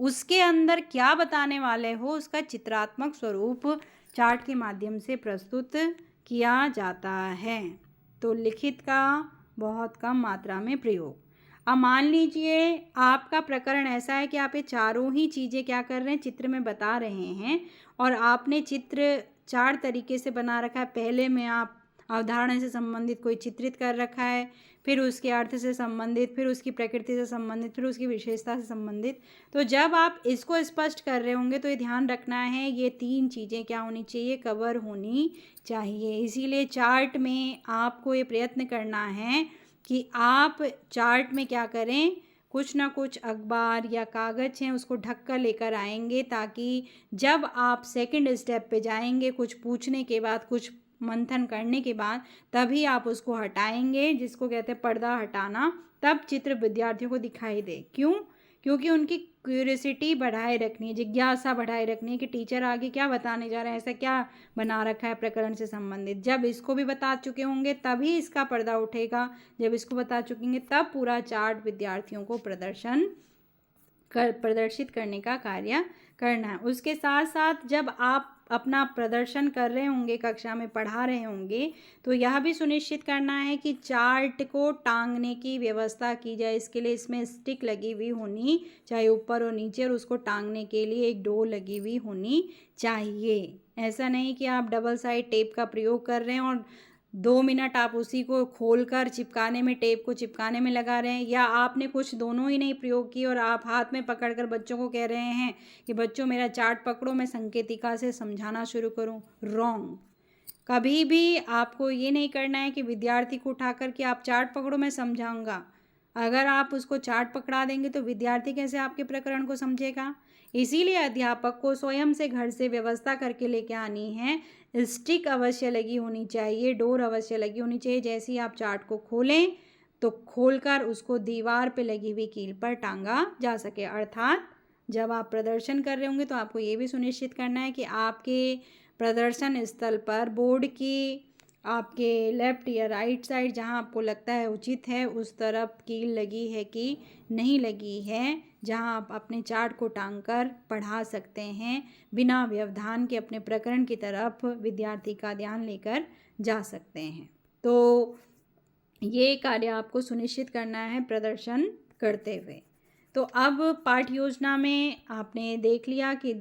उसके अंदर क्या बताने वाले हो उसका चित्रात्मक स्वरूप चार्ट के माध्यम से प्रस्तुत किया जाता है। तो लिखित का बहुत कम मात्रा में प्रयोग। अब मान लीजिए आपका प्रकरण ऐसा है कि आप ये चारों ही चीज़ें क्या कर रहे हैं, चित्र में बता रहे हैं, और आपने चित्र 4 तरीके से बना रखा है। पहले में आप अवधारणा से संबंधित कोई चित्रित कर रखा है, फिर उसके अर्थ से संबंधित, फिर उसकी प्रकृति से संबंधित, फिर उसकी विशेषता से संबंधित। तो जब आप इसको स्पष्ट कर रहे होंगे तो ये ध्यान रखना है, ये 3 चीज़ें क्या होनी चाहिए, कवर होनी चाहिए। इसीलिए चार्ट में आपको ये प्रयत्न करना है कि आप चार्ट में क्या करें, कुछ ना कुछ अखबार या कागज़ हैं उसको ढक कर लेकर आएंगे, ताकि जब आप सेकंड स्टेप पे जाएंगे, कुछ पूछने के बाद, कुछ मंथन करने के बाद, तभी आप उसको हटाएंगे, जिसको कहते हैं पर्दा हटाना, तब चित्र विद्यार्थियों को दिखाई दे। क्यों? क्योंकि उनकी क्यूरियोसिटी बढ़ाए रखनी है, जिज्ञासा बढ़ाए रखनी है कि टीचर आगे क्या बताने जा रहे हैं, ऐसा क्या बना रखा है प्रकरण से संबंधित। जब इसको भी बता चुके होंगे तभी इसका पर्दा उठेगा, जब इसको बता चुकेंगे तब पूरा चार्ट विद्यार्थियों को प्रदर्शित करने का कार्य करना है। उसके साथ साथ जब आप अपना प्रदर्शन कर रहे होंगे, कक्षा में पढ़ा रहे होंगे, तो यह भी सुनिश्चित करना है कि चार्ट को टांगने की व्यवस्था की जाए। इसके लिए इसमें स्टिक लगी हुई होनी चाहिए ऊपर और नीचे, और उसको टांगने के लिए एक डोर लगी हुई होनी चाहिए। ऐसा नहीं कि आप डबल साइड टेप का प्रयोग कर रहे हैं और 2 मिनट आप उसी को खोलकर चिपकाने में, टेप को चिपकाने में लगा रहे हैं, या आपने कुछ दोनों ही नहीं प्रयोग किए और आप हाथ में पकड़कर बच्चों को कह रहे हैं कि बच्चों मेरा चार्ट पकड़ो, मैं संकेतिका से समझाना शुरू करूं। रॉन्ग। कभी भी आपको ये नहीं करना है कि विद्यार्थी को उठाकर कि आप चार्ट पकड़ो मैं समझाऊंगा। अगर आप उसको चार्ट पकड़ा देंगे तो विद्यार्थी कैसे आपके प्रकरण को समझेगा। इसीलिए अध्यापक को स्वयं से घर से व्यवस्था करके लेके आनी है। स्टिक अवश्य लगी होनी चाहिए, डोर अवश्य लगी होनी चाहिए। जैसे ही आप चार्ट को खोलें तो खोलकर उसको दीवार पे लगी हुई कील पर टांगा जा सके। अर्थात जब आप प्रदर्शन कर रहे होंगे तो आपको ये भी सुनिश्चित करना है कि आपके प्रदर्शन स्थल पर बोर्ड की आपके लेफ़्ट या राइट साइड जहां आपको लगता है उचित है उस तरफ कील लगी है कि नहीं लगी है, जहां आप अपने चार्ट को टांगकर पढ़ा सकते हैं, बिना व्यवधान के अपने प्रकरण की तरफ विद्यार्थी का ध्यान लेकर जा सकते हैं। तो ये कार्य आपको सुनिश्चित करना है प्रदर्शन करते हुए। तो अब पाठ योजना में आपने देख लिया कि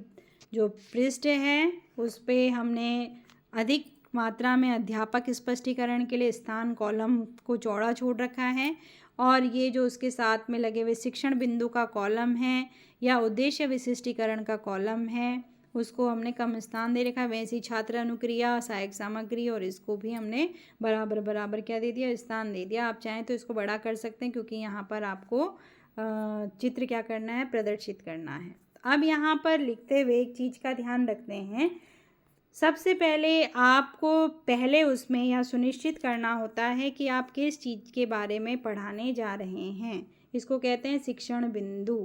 जो पृष्ठ है उस पे हमने अधिक मात्रा में अध्यापक स्पष्टीकरण के लिए स्थान कॉलम को चौड़ा छोड़ रखा है, और ये जो उसके साथ में लगे हुए शिक्षण बिंदु का कॉलम है या उद्देश्य विशिष्टीकरण का कॉलम है उसको हमने कम स्थान दे रखा है, वैसे ही छात्र अनुक्रिया, सहायक सामग्री और इसको भी हमने बराबर बराबर क्या दे दिया, स्थान दे दिया। आप चाहें तो इसको बड़ा कर सकते हैं क्योंकि यहाँ पर आपको चित्र क्या करना है, प्रदर्शित करना है। अब यहाँ पर लिखते हुए एक चीज़ का ध्यान रखते हैं, सबसे पहले आपको पहले उसमें यह सुनिश्चित करना होता है कि आप किस चीज़ के बारे में पढ़ाने जा रहे हैं। इसको कहते हैं शिक्षण बिंदु।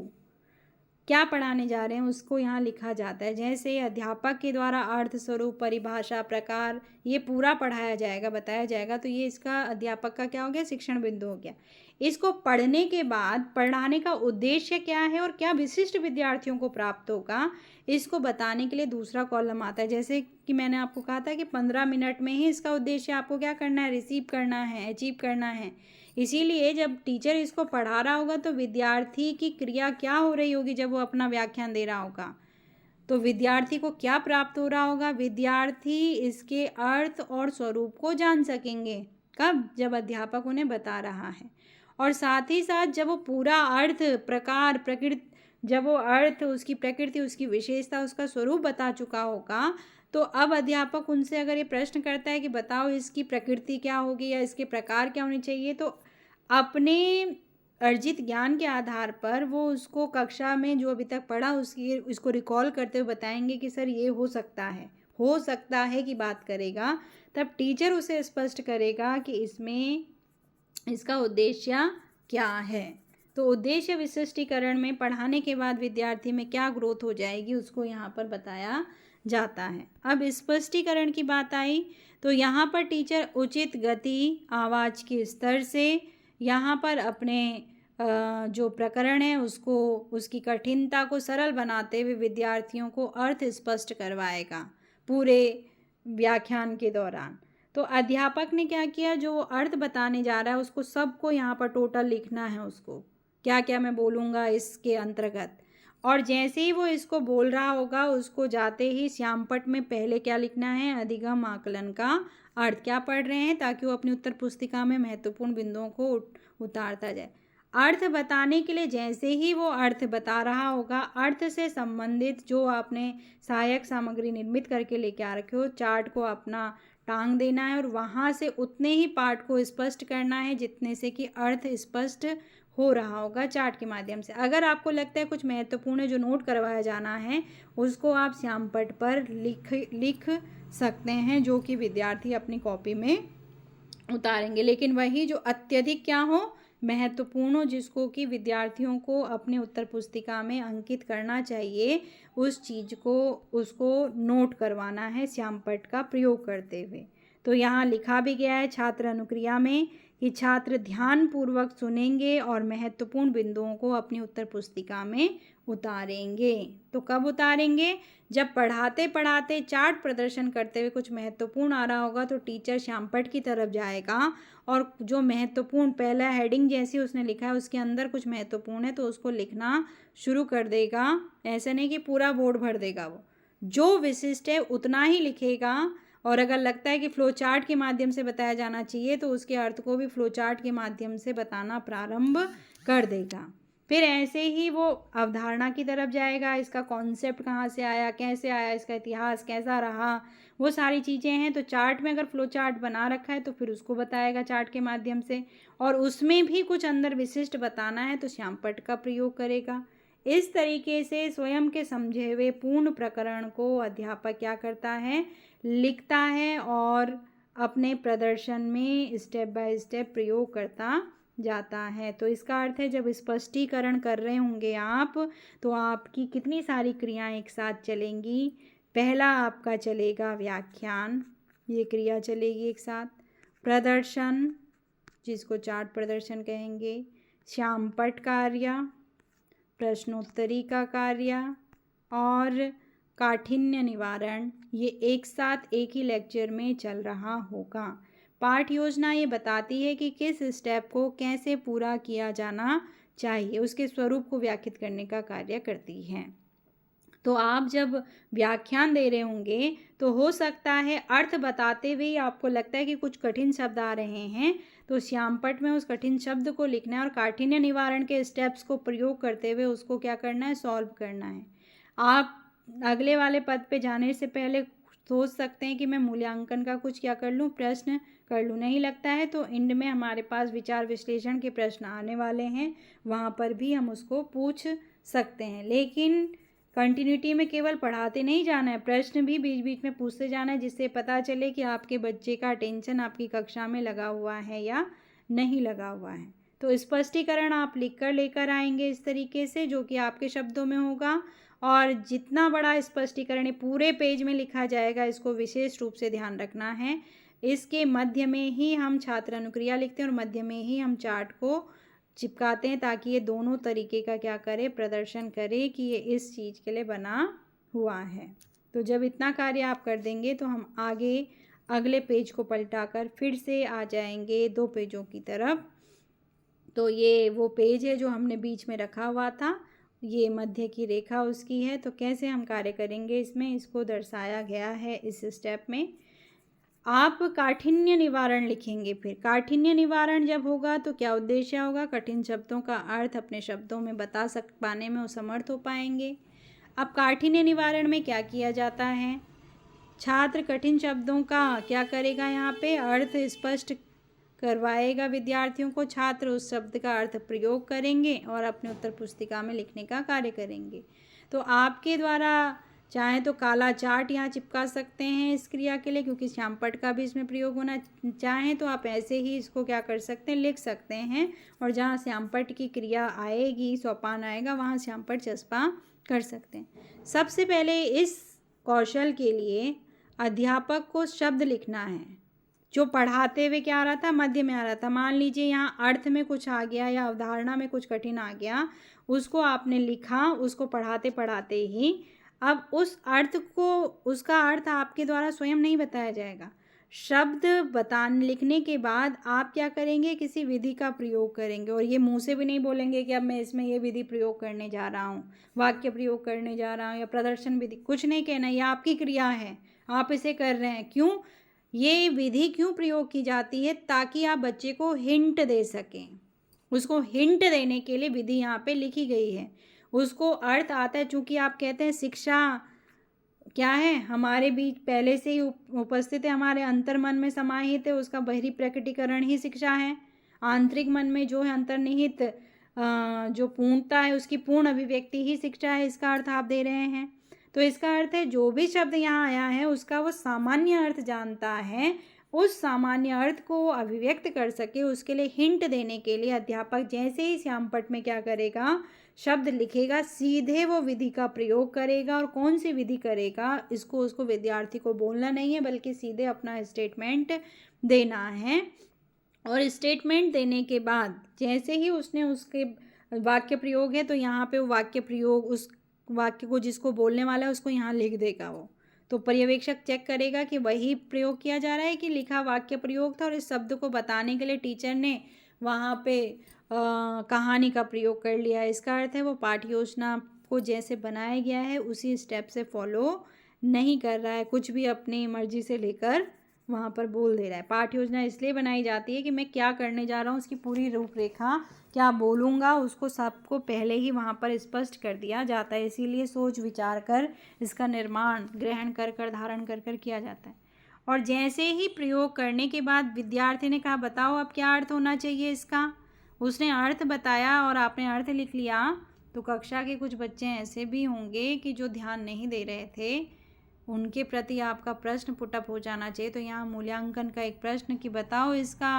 क्या पढ़ाने जा रहे हैं उसको यहाँ लिखा जाता है। जैसे अध्यापक के द्वारा अर्थ, स्वरूप, परिभाषा, प्रकार ये पूरा पढ़ाया जाएगा, बताया जाएगा, तो ये इसका अध्यापक का क्या हो गया, शिक्षण बिंदु हो गया। इसको पढ़ने के बाद पढ़ाने का उद्देश्य क्या है और क्या विशिष्ट विद्यार्थियों को प्राप्त होगा, इसको बताने के लिए दूसरा कॉलम आता है। जैसे कि मैंने आपको कहा था कि 15 मिनट में ही इसका उद्देश्य आपको क्या करना है, रिसीव करना है, अचीव करना है। इसीलिए जब टीचर इसको पढ़ा रहा होगा तो विद्यार्थी की क्रिया क्या हो रही होगी, जब वो अपना व्याख्यान दे रहा होगा तो विद्यार्थी को क्या प्राप्त हो रहा होगा, विद्यार्थी इसके अर्थ और स्वरूप को जान सकेंगे। कब, जब अध्यापक उन्हें बता रहा है। और साथ ही साथ जब वो पूरा अर्थ, प्रकार, प्रकृति, जब वो अर्थ, उसकी प्रकृति, उसकी विशेषता, उसका स्वरूप बता चुका होगा, तो अब अध्यापक उनसे अगर ये प्रश्न करता है कि बताओ इसकी प्रकृति क्या होगी या इसके प्रकार क्या होने चाहिए, तो अपने अर्जित ज्ञान के आधार पर वो उसको कक्षा में जो अभी तक पढ़ा उसको रिकॉल करते हुए बताएंगे कि सर ये हो सकता है की बात करेगा। तब टीचर उसे स्पष्ट करेगा कि इसमें इसका उद्देश्य क्या है। तो उद्देश्य विशिष्टीकरण में पढ़ाने के बाद विद्यार्थी में क्या ग्रोथ हो जाएगी उसको यहाँ पर बताया जाता है। अब स्पष्टीकरण की बात आई तो यहाँ पर टीचर उचित गति, आवाज़ के स्तर से यहाँ पर अपने जो प्रकरण है उसको, उसकी कठिनता को सरल बनाते हुए विद्यार्थियों को अर्थ स्पष्ट करवाएगा पूरे व्याख्यान के दौरान। तो अध्यापक ने क्या किया, जो अर्थ बताने जा रहा है उसको सबको यहाँ पर टोटल लिखना है, उसको क्या क्या मैं बोलूँगा इसके अंतर्गत। और जैसे ही वो इसको बोल रहा होगा उसको जाते ही श्यामपट्ट में पहले क्या लिखना है, अधिगम आकलन का अर्थ क्या पढ़ रहे हैं, ताकि वो अपनी उत्तर पुस्तिका में महत्वपूर्ण बिंदुओं को उतारता जाए। अर्थ बताने के लिए जैसे ही वो अर्थ बता रहा होगा, अर्थ से संबंधित जो आपने सहायक सामग्री निर्मित करके लेके आ रखे हो, चार्ट को अपना टांग देना है और वहाँ से उतने ही पार्ट को स्पष्ट करना है जितने से कि अर्थ स्पष्ट हो रहा होगा चार्ट के माध्यम से। अगर आपको लगता है कुछ महत्वपूर्ण है जो नोट करवाया जाना है, उसको आप श्यामपट्ट पर लिख सकते हैं, जो कि विद्यार्थी अपनी कॉपी में उतारेंगे। लेकिन वही जो अत्यधिक क्या हो, महत्वपूर्ण हो, जिसको कि विद्यार्थियों को अपने उत्तर पुस्तिका में अंकित करना चाहिए, उस चीज़ को उसको नोट करवाना है श्यामपट्ट का प्रयोग करते हुए। तो यहाँ लिखा भी गया है छात्र अनुक्रिया में कि छात्र ध्यानपूर्वक सुनेंगे और महत्वपूर्ण बिंदुओं को अपनी उत्तर पुस्तिका में उतारेंगे। तो कब उतारेंगे, जब पढ़ाते पढ़ाते चार्ट प्रदर्शन करते हुए कुछ महत्वपूर्ण आ रहा होगा तो टीचर श्यामपट्ट की तरफ जाएगा और जो महत्वपूर्ण, पहला हेडिंग जैसी उसने लिखा है उसके अंदर कुछ महत्वपूर्ण है तो उसको लिखना शुरू कर देगा। ऐसा नहीं कि पूरा बोर्ड भर देगा, वो जो विशिष्ट है उतना ही लिखेगा। और अगर लगता है कि फ्लो चार्ट के माध्यम से बताया जाना चाहिए तो उसके अर्थ को भी फ्लो चार्ट के माध्यम से बताना प्रारंभ कर देगा। फिर ऐसे ही वो अवधारणा की तरफ जाएगा, इसका कॉन्सेप्ट कहाँ से आया, कैसे आया, इसका इतिहास कैसा रहा, वो सारी चीज़ें हैं। तो चार्ट में अगर फ्लो चार्ट बना रखा है तो फिर उसको बताएगा चार्ट के माध्यम से, और उसमें भी कुछ अंदर विशिष्ट बताना है तो श्यामपट्ट का प्रयोग करेगा। इस तरीके से स्वयं के समझे हुए पूर्ण प्रकरण को अध्यापक क्या करता है, लिखता है और अपने प्रदर्शन में स्टेप बाय स्टेप प्रयोग करता जाता है। तो इसका अर्थ है जब स्पष्टीकरण कर रहे होंगे आप तो आपकी कितनी सारी क्रियाएं एक साथ चलेंगी। पहला आपका चलेगा व्याख्यान, ये क्रिया चलेगी एक साथ, प्रदर्शन जिसको चार्ट प्रदर्शन कहेंगे, श्यामपट्ट कार्य, प्रश्नोत्तरी का कार्य और काठिन्य निवारण, ये एक साथ एक ही लेक्चर में चल रहा होगा। पाठ योजना ये बताती है कि किस स्टेप को कैसे पूरा किया जाना चाहिए, उसके स्वरूप को व्याख्यात करने का कार्य करती है। तो आप जब व्याख्यान दे रहे होंगे तो हो सकता है अर्थ बताते हुए आपको लगता है कि कुछ कठिन शब्द आ रहे हैं, तो श्यामपट्ट में उस कठिन शब्द को लिखना है और काठिन्य निवारण के स्टेप्स को प्रयोग करते हुए उसको क्या करना है, सॉल्व करना है। आप अगले वाले पद पे जाने से पहले सोच सकते हैं कि मैं मूल्यांकन का कुछ क्या कर लूँ, प्रश्न कर लूँ। नहीं लगता है तो एंड में हमारे पास विचार विश्लेषण के प्रश्न आने वाले हैं, वहाँ पर भी हम उसको पूछ सकते हैं। लेकिन कंटिन्यूटी में केवल पढ़ाते नहीं जाना है, प्रश्न भी बीच बीच में पूछते जाना है, जिससे पता चले कि आपके बच्चे का अटेंशन आपकी कक्षा में लगा हुआ है या नहीं लगा हुआ है। तो स्पष्टीकरण आप लिख कर लेकर आएंगे इस तरीके से, जो कि आपके शब्दों में होगा, और जितना बड़ा स्पष्टीकरण पूरे पेज में लिखा जाएगा, इसको विशेष रूप से ध्यान रखना है। इसके मध्य में ही हम छात्र अनुक्रिया लिखते हैं और मध्य में ही हम चार्ट को चिपकाते हैं, ताकि ये दोनों तरीके का क्या करे, प्रदर्शन करे कि ये इस चीज़ के लिए बना हुआ है। तो जब इतना कार्य आप कर देंगे तो हम आगे अगले पेज को पलटाकर फिर से आ जाएंगे 2 पेजों की तरफ। तो ये वो पेज है जो हमने बीच में रखा हुआ था, ये मध्य की रेखा उसकी है। तो कैसे हम कार्य करेंगे इसमें, इसको दर्शाया गया है इस स्टेप में। आप काठिन्य निवारण लिखेंगे। फिर काठिन्य निवारण जब होगा तो क्या उद्देश्य होगा, कठिन शब्दों का अर्थ अपने शब्दों में बता पाने में वो समर्थ हो पाएंगे। अब काठिन्य निवारण में क्या किया जाता है, छात्र कठिन शब्दों का क्या करेगा, यहाँ पे अर्थ स्पष्ट करवाएगा विद्यार्थियों को। छात्र उस शब्द का अर्थ प्रयोग करेंगे और अपने उत्तर पुस्तिका में लिखने का कार्य करेंगे। तो आपके द्वारा चाहे तो काला चार्ट यहाँ चिपका सकते हैं इस क्रिया के लिए, क्योंकि श्यामपट्ट का भी इसमें प्रयोग होना। चाहें तो आप ऐसे ही इसको क्या कर सकते हैं, लिख सकते हैं, और जहाँ श्यामपट्ट की क्रिया आएगी, सोपान आएगा, वहाँ श्यामपट्ट चस्पा कर सकते हैं। सबसे पहले इस कौशल के लिए अध्यापक को शब्द लिखना है। जो पढ़ाते हुए क्या आ रहा था, मध्य में आ रहा था। मान लीजिए यहाँ अर्थ में कुछ आ गया या अवधारणा में कुछ कठिन आ गया, उसको आपने लिखा, उसको पढ़ाते पढ़ाते ही अब उस अर्थ को, उसका अर्थ आपके द्वारा स्वयं नहीं बताया जाएगा। शब्द लिखने के बाद आप क्या करेंगे, किसी विधि का प्रयोग करेंगे, और ये मुंह से भी नहीं बोलेंगे कि अब मैं इसमें ये विधि प्रयोग करने जा रहा हूँ, वाक्य प्रयोग करने जा रहा हूँ या प्रदर्शन विधि, कुछ नहीं कहना। ये आपकी क्रिया है, आप इसे कर रहे हैं। क्यों ये विधि क्यों प्रयोग की जाती है, ताकि आप बच्चे को हिंट दे सकें। उसको हिंट देने के लिए विधि यहाँ पे लिखी गई है। उसको अर्थ आता है, चूंकि आप कहते हैं शिक्षा क्या है, हमारे बीच पहले से ही उपस्थित है, हमारे अंतर मन में समाहित है, उसका बहिरी प्रकटीकरण ही शिक्षा है। आंतरिक मन में जो है अंतर्निहित जो पूर्णता है, उसकी पूर्ण अभिव्यक्ति ही शिक्षा है। इसका अर्थ आप दे रहे हैं। तो इसका अर्थ है जो भी शब्द यहाँ आया है उसका वो सामान्य अर्थ जानता है, उस सामान्य अर्थ को अभिव्यक्त कर सके, उसके लिए हिंट देने के लिए अध्यापक जैसे ही श्यामपट्ट में क्या करेगा, शब्द लिखेगा, सीधे वो विधि का प्रयोग करेगा। और कौन सी विधि करेगा, इसको उसको विद्यार्थी को बोलना नहीं है, बल्कि सीधे अपना स्टेटमेंट देना है। और स्टेटमेंट देने के बाद जैसे ही उसने उसके वाक्य प्रयोग है, तो यहाँ पे वो वाक्य प्रयोग, उस वाक्य को जिसको बोलने वाला है उसको यहाँ लिख देगा वो। तो पर्यवेक्षक चेक करेगा कि वही प्रयोग किया जा रहा है कि लिखा वाक्य प्रयोग था, और इस शब्द को बताने के लिए टीचर ने वहाँ पे कहानी का प्रयोग कर लिया। इसका अर्थ है वो पाठ्य योजना को जैसे बनाया गया है उसी स्टेप से फॉलो नहीं कर रहा है, कुछ भी अपनी मर्जी से लेकर वहाँ पर बोल दे रहा है। पाठ्य योजना इसलिए बनाई जाती है कि मैं क्या करने जा रहा हूँ, उसकी पूरी रूपरेखा, क्या बोलूँगा, उसको सबको पहले ही वहाँ पर स्पष्ट कर दिया जाता है। इसीलिए सोच विचार कर इसका निर्माण ग्रहण कर कर धारण कर कर किया जाता है। और जैसे ही प्रयोग करने के बाद विद्यार्थी ने कहा बताओ अब क्या अर्थ होना चाहिए इसका, उसने अर्थ बताया और आपने अर्थ लिख लिया, तो कक्षा के कुछ बच्चे ऐसे भी होंगे कि जो ध्यान नहीं दे रहे थे, उनके प्रति आपका प्रश्न पुटअप हो जाना चाहिए। तो यहाँ मूल्यांकन का एक प्रश्न कि बताओ इसका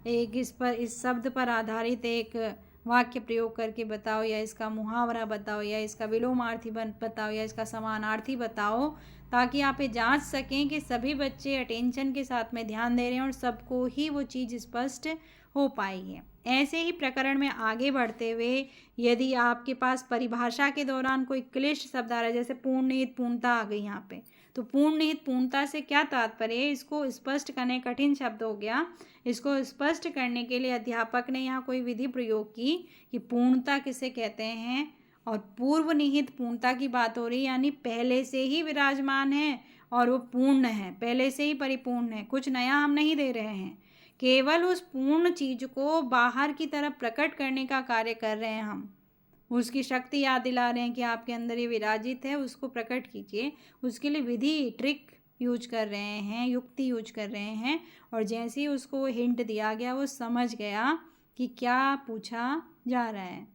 एक इस शब्द पर आधारित एक वाक्य प्रयोग करके बताओ, या इसका मुहावरा बताओ, या इसका विलोमार्थी बताओ, या इसका समानार्थी बताओ, ताकि आप ये जांच सकें कि सभी बच्चे अटेंशन के साथ में ध्यान दे रहे हैं और सबको ही वो चीज़ स्पष्ट हो पाई है। ऐसे ही प्रकरण में आगे बढ़ते हुए यदि आपके पास परिभाषा के दौरान कोई क्लिष्ट शब्द आ रहा है, जैसे पूर्ण निहित पूर्णता आ गई यहाँ पे, तो पूर्ण निहित पूर्णता से क्या तात्पर्य है, इसको स्पष्ट करने, कठिन शब्द हो गया, इसको स्पष्ट करने के लिए अध्यापक ने यहाँ कोई विधि प्रयोग की कि पूर्णता किसे कहते हैं। और पूर्व निहित पूर्णता की बात हो रही, यानी पहले से ही विराजमान है और वो पूर्ण है, पहले से ही परिपूर्ण है, कुछ नया हम नहीं दे रहे हैं, केवल उस पूर्ण चीज को बाहर की तरफ प्रकट करने का कार्य कर रहे हैं हम। उसकी शक्ति याद दिला रहे हैं कि आपके अंदर ये विराजित है, उसको प्रकट कीजिए। उसके लिए विधि, ट्रिक यूज कर रहे हैं, युक्ति यूज कर रहे हैं। और जैसे ही उसको हिंट दिया गया, वो समझ गया कि क्या पूछा जा रहा है।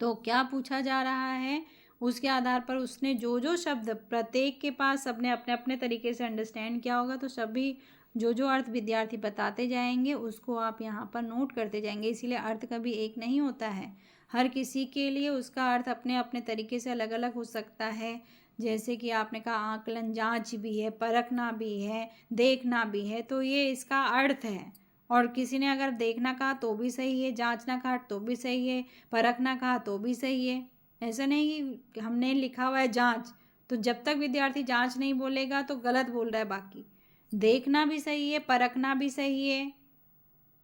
तो क्या पूछा जा रहा है, उसके आधार पर उसने जो जो शब्द, प्रत्येक के पास सबने अपने अपने तरीके से अंडरस्टैंड किया होगा, तो सभी जो जो अर्थ विद्यार्थी बताते जाएंगे उसको आप यहाँ पर नोट करते जाएंगे। इसीलिए अर्थ कभी एक नहीं होता है, हर किसी के लिए उसका अर्थ अपने अपने तरीके से अलग अलग हो सकता है। जैसे कि आपने कहा आकलन, जांच भी है, परखना भी है, देखना भी है, तो ये इसका अर्थ है। और किसी ने अगर देखना कहा तो भी सही है, जांचना कहा तो भी सही है, परखना कहा तो भी सही है। ऐसा नहीं कि हमने लिखा हुआ है जांच, तो जब तक विद्यार्थी जांच नहीं बोलेगा तो गलत बोल रहा है। बाकी देखना भी सही है, परखना भी सही है,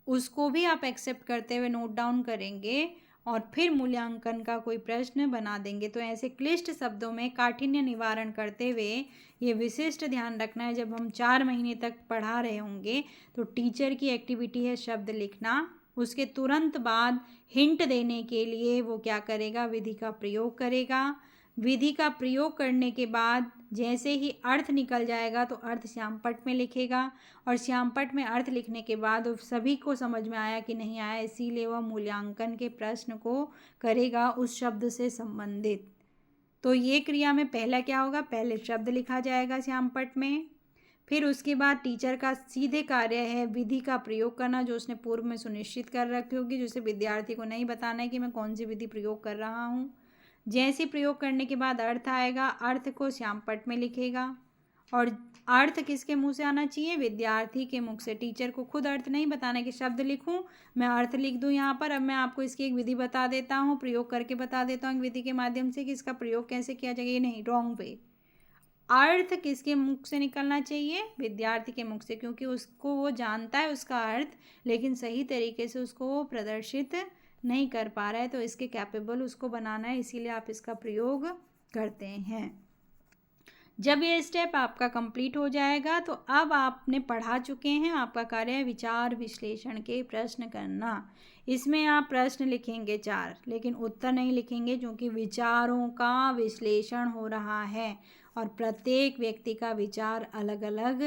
उसको भी आप एक्सेप्ट करते हुए नोट डाउन करेंगे और फिर मूल्यांकन का कोई प्रश्न बना देंगे। तो ऐसे क्लिष्ट शब्दों में काठिन्य निवारण करते हुए ये विशिष्ट ध्यान रखना है, जब हम 4 महीने तक पढ़ा रहे होंगे तो टीचर की एक्टिविटी है शब्द लिखना। उसके तुरंत बाद हिंट देने के लिए वो क्या करेगा, विधि का प्रयोग करेगा। विधि का प्रयोग करने के बाद जैसे ही अर्थ निकल जाएगा तो अर्थ श्यामपट्ट में लिखेगा। और श्यामपट्ट में अर्थ लिखने के बाद सभी को समझ में आया कि नहीं आया, इसीलिए वह मूल्यांकन के प्रश्न को करेगा उस शब्द से संबंधित। तो ये क्रिया में पहला क्या होगा, पहले शब्द लिखा जाएगा श्यामपट्ट में, फिर उसके बाद टीचर का सीधे कार्य है विधि का प्रयोग करना, जो उसने पूर्व में सुनिश्चित कर रखी होगी, जिसे विद्यार्थी को नहीं बताना है कि मैं कौन सी विधि प्रयोग कर रहा हूँ। जैसे प्रयोग करने के बाद अर्थ आएगा, अर्थ को श्यामपट्ट में लिखेगा। और अर्थ किसके मुंह से आना चाहिए, विद्यार्थी के मुख से। टीचर को खुद अर्थ नहीं बताना कि शब्द लिखूं, मैं अर्थ लिख दूं यहाँ पर। अब मैं आपको इसकी एक विधि बता देता हूँ, प्रयोग करके बता देता हूँ विधि के माध्यम से कि इसका प्रयोग कैसे किया जाएगा। ये नहीं, रॉन्ग वे। अर्थ किसके मुख से निकलना चाहिए, विद्यार्थी के मुख से, क्योंकि उसको वो जानता है उसका अर्थ, लेकिन सही तरीके से उसको वो प्रदर्शित नहीं कर पा रहा है। तो इसके कैपेबल उसको बनाना है, इसीलिए आप इसका प्रयोग करते हैं। जब ये स्टेप आपका कंप्लीट हो जाएगा तो अब आपने पढ़ा चुके हैं, आपका कार्य है विचार विश्लेषण के प्रश्न करना। इसमें आप प्रश्न लिखेंगे 4, लेकिन उत्तर नहीं लिखेंगे, क्योंकि विचारों का विश्लेषण हो रहा है और प्रत्येक व्यक्ति का विचार अलग अलग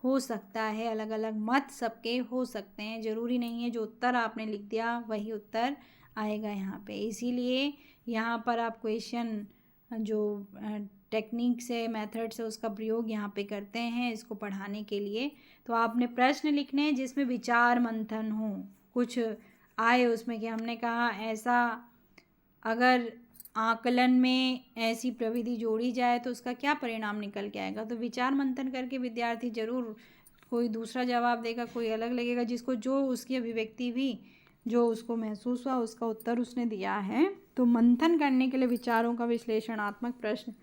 हो सकता है, अलग अलग मत सबके हो सकते हैं। ज़रूरी नहीं है जो उत्तर आपने लिख दिया वही उत्तर आएगा यहाँ पे। इसीलिए यहाँ पर आप क्वेश्चन जो टेक्निक्स है, मेथड्स है, उसका प्रयोग यहाँ पे करते हैं इसको पढ़ाने के लिए। तो आपने प्रश्न लिखने हैं जिसमें विचार मंथन हो, कुछ आए उसमें कि हमने कहा ऐसा, अगर आकलन में ऐसी प्रविधि जोड़ी जाए तो उसका क्या परिणाम निकल के आएगा। तो विचार मंथन करके विद्यार्थी जरूर कोई दूसरा जवाब देगा, कोई अलग लगेगा, जिसको जो उसकी अभिव्यक्ति हुई, जो उसको महसूस हुआ, उसका उत्तर उसने दिया है। तो मंथन करने के लिए विचारों का विश्लेषणात्मक प्रश्न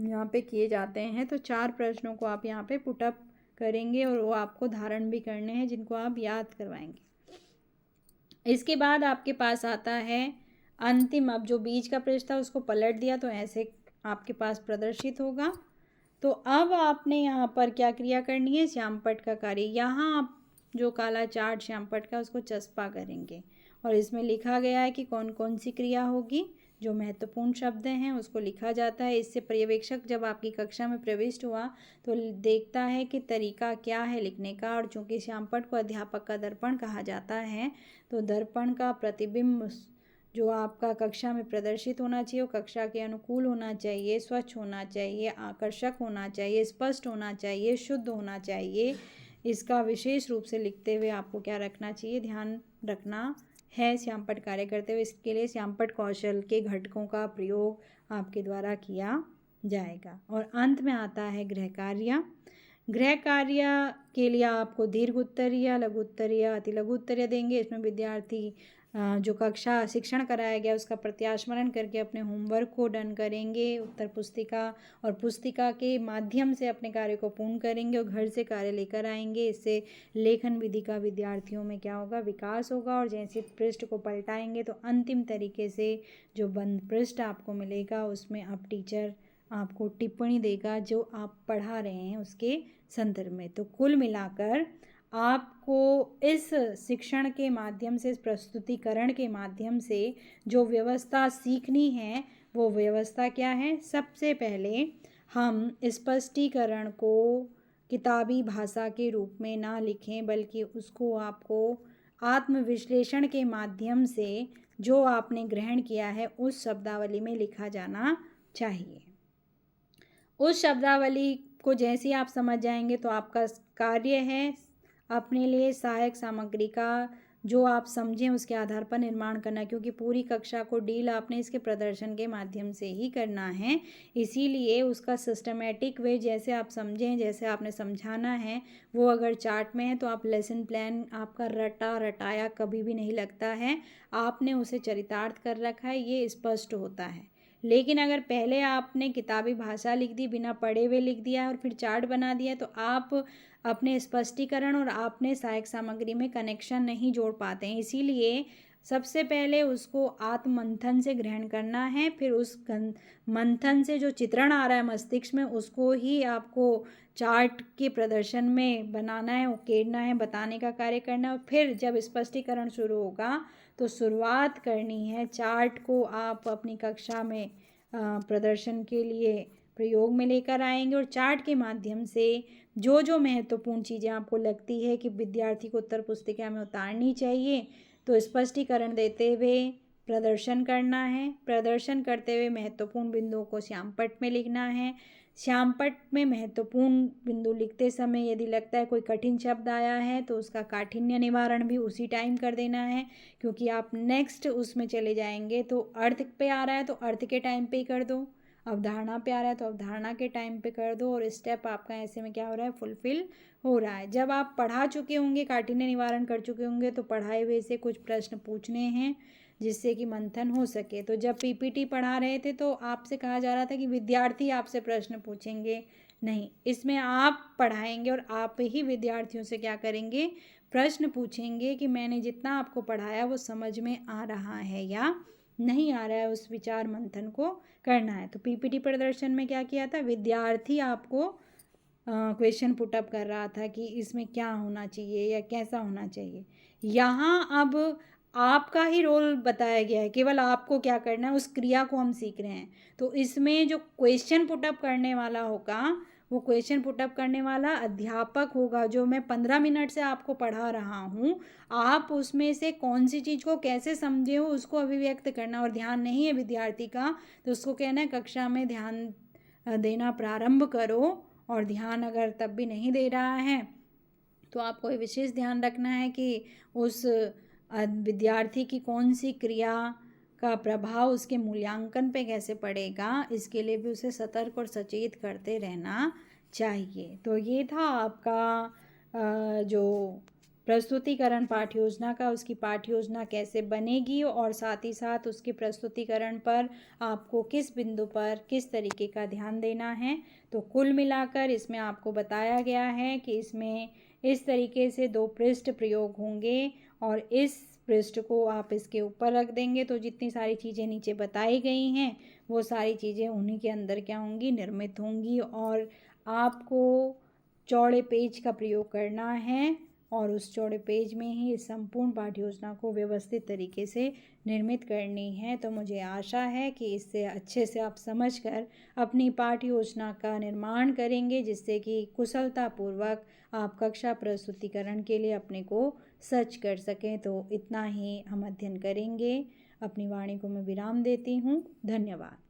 यहाँ पे किए जाते हैं। तो 4 प्रश्नों को आप यहाँ पे पुटअप करेंगे और वो आपको धारण भी करने हैं, जिनको आप याद करवाएंगे। इसके बाद आपके पास आता है अंतिम, अब जो बीच का पृष्ठ था उसको पलट दिया तो ऐसे आपके पास प्रदर्शित होगा। तो अब आपने यहाँ पर क्या क्रिया करनी है, श्यामपट्ट का कार्य। यहाँ आप जो काला चार्ट श्यामपट्ट का उसको चस्पा करेंगे और इसमें लिखा गया है कि कौन कौन सी क्रिया होगी, जो महत्वपूर्ण शब्द हैं उसको लिखा जाता है। इससे पर्यवेक्षक जब आपकी कक्षा में प्रविष्ट हुआ तो देखता है कि तरीका क्या है लिखने का। और चूँकि श्यामपट्ट को अध्यापक का दर्पण कहा जाता है, तो दर्पण का प्रतिबिंब जो आपका कक्षा में प्रदर्शित होना चाहिए वो कक्षा के अनुकूल होना चाहिए, स्वच्छ होना चाहिए, आकर्षक होना चाहिए, स्पष्ट होना चाहिए, शुद्ध होना चाहिए। इसका विशेष रूप से लिखते हुए आपको क्या रखना चाहिए, ध्यान रखना है श्यामपट्ट कार्य करते हुए। इसके लिए श्यामपट्ट कौशल के घटकों का प्रयोग आपके द्वारा किया जाएगा। और अंत में आता है गृह कार्य। गृह कार्य के लिए आपको दीर्घ उत्तरीय, लघु उत्तरीय, अति लघु उत्तरीय देंगे। इसमें विद्यार्थी जो कक्षा शिक्षण कराया गया उसका प्रत्यास्मरण करके अपने होमवर्क को डन करेंगे, उत्तर पुस्तिका और पुस्तिका के माध्यम से अपने कार्य को पूर्ण करेंगे और घर से कार्य लेकर आएंगे। इससे लेखन विधि का विद्यार्थियों में क्या होगा, विकास होगा। और जैसे पृष्ठ को पलटाएंगे तो अंतिम तरीके से जो बंद पृष्ठ आपको मिलेगा उसमें अब टीचर आपको टिप्पणी देगा जो आप पढ़ा रहे हैं उसके संदर्भ में। तो कुल मिलाकर आपको इस शिक्षण के माध्यम से, इस प्रस्तुतिकरण के माध्यम से जो व्यवस्था सीखनी है वो व्यवस्था क्या है? सबसे पहले हम स्पष्टीकरण को किताबी भाषा के रूप में ना लिखें, बल्कि उसको आपको आत्मविश्लेषण के माध्यम से जो आपने ग्रहण किया है उस शब्दावली में लिखा जाना चाहिए। उस शब्दावली को जैसे ही आप समझ जाएंगे तो आपका कार्य है अपने लिए सहायक सामग्री का जो आप समझें उसके आधार पर निर्माण करना, क्योंकि पूरी कक्षा को डील आपने इसके प्रदर्शन के माध्यम से ही करना है। इसीलिए उसका सिस्टमेटिक वे जैसे आप समझें, जैसे आपने समझाना है, वो अगर चार्ट में है तो आप लेसन प्लान आपका रटा रटाया कभी भी नहीं लगता है, आपने उसे चरितार्थ कर रखा है, ये स्पष्ट होता है। लेकिन अगर पहले आपने किताबी भाषा लिख दी, बिना पढ़े हुए लिख दिया और फिर चार्ट बना दिया, तो आप अपने स्पष्टीकरण और आपने सहायक सामग्री में कनेक्शन नहीं जोड़ पाते हैं। इसीलिए सबसे पहले उसको आत्ममंथन से ग्रहण करना है, फिर उस मंथन से जो चित्रण आ रहा है मस्तिष्क में उसको ही आपको चार्ट के प्रदर्शन में बनाना है, उकेरना है, बताने का कार्य करना है। और फिर जब स्पष्टीकरण शुरू होगा तो शुरुआत करनी है, चार्ट को आप अपनी कक्षा में प्रदर्शन के लिए प्रयोग में लेकर आएंगे और चार्ट के माध्यम से जो जो महत्वपूर्ण चीज़ें आपको लगती है कि विद्यार्थी को उत्तर पुस्तिका में उतारनी चाहिए, तो स्पष्टीकरण देते हुए प्रदर्शन करना है। प्रदर्शन करते हुए महत्वपूर्ण बिंदुओं को श्यामपट्ट में लिखना है। श्यामपट्ट में महत्वपूर्ण बिंदु लिखते समय यदि लगता है कोई कठिन शब्द आया है तो उसका काठिन्य निवारण भी उसी टाइम कर देना है, क्योंकि आप नेक्स्ट उसमें चले जाएंगे तो अर्थ पे आ रहा है तो अर्थ के टाइम पे ही कर दो, अवधारणा पे आ रहा है तो अवधारणा के टाइम पे कर दो, और स्टेप आपका ऐसे में क्या हो रहा है? फुलफिल हो रहा है। जब आप पढ़ा चुके होंगे, काठिन्य निवारण कर चुके होंगे, तो पढ़ाए हुए से कुछ प्रश्न पूछने हैं जिससे कि मंथन हो सके। तो जब पीपीटी पढ़ा रहे थे तो आपसे कहा जा रहा था कि विद्यार्थी आपसे प्रश्न पूछेंगे, नहीं, इसमें आप पढ़ाएंगे और आप ही विद्यार्थियों से क्या करेंगे? प्रश्न पूछेंगे कि मैंने जितना आपको पढ़ाया वो समझ में आ रहा है या नहीं आ रहा है, उस विचार मंथन को करना है। तो पीपीटी प्रदर्शन में क्या किया था? विद्यार्थी आपको क्वेश्चन पुटअप कर रहा था कि इसमें क्या होना चाहिए या कैसा होना चाहिए। यहाँ अब आपका ही रोल बताया गया है, केवल आपको क्या करना है, उस क्रिया को हम सीख रहे हैं। तो इसमें जो क्वेश्चन पुटअप करने वाला होगा वो क्वेश्चन पुटअप करने वाला अध्यापक होगा। जो मैं 15 मिनट से आपको पढ़ा रहा हूँ, आप उसमें से कौन सी चीज़ को कैसे समझे हो उसको अभिव्यक्त करना, और ध्यान नहीं है विद्यार्थी का तो उसको कहना है कक्षा में ध्यान देना प्रारंभ करो। और ध्यान अगर तब भी नहीं दे रहा है तो आपको ये विशेष ध्यान रखना है कि उस विद्यार्थी की कौन सी क्रिया का प्रभाव उसके मूल्यांकन पे कैसे पड़ेगा, इसके लिए भी उसे सतर्क और सचेत करते रहना चाहिए। तो ये था आपका जो प्रस्तुतिकरण पाठ्य योजना का, उसकी पाठ्य योजना कैसे बनेगी और साथ ही साथ उसके प्रस्तुतिकरण पर आपको किस बिंदु पर किस तरीके का ध्यान देना है। तो कुल मिलाकर इसमें आपको बताया गया है कि इसमें इस तरीके से 2 पृष्ठ प्रयोग होंगे और इस पृष्ठ को आप इसके ऊपर रख देंगे तो जितनी सारी चीज़ें नीचे बताई गई हैं वो सारी चीज़ें उन्हीं के अंदर क्या होंगी? निर्मित होंगी। और आपको चौड़े पेज का प्रयोग करना है और उस चौड़े पेज में ही इस संपूर्ण पाठ्य योजना को व्यवस्थित तरीके से निर्मित करनी है। तो मुझे आशा है कि इससे अच्छे से आप समझकर अपनी पाठ्य योजना का निर्माण करेंगे, जिससे कि कुशलतापूर्वक आप कक्षा प्रस्तुतिकरण के लिए अपने को सच कर सकें। तो इतना ही हम अध्ययन करेंगे। अपनी वाणी को मैं विराम देती हूँ। धन्यवाद।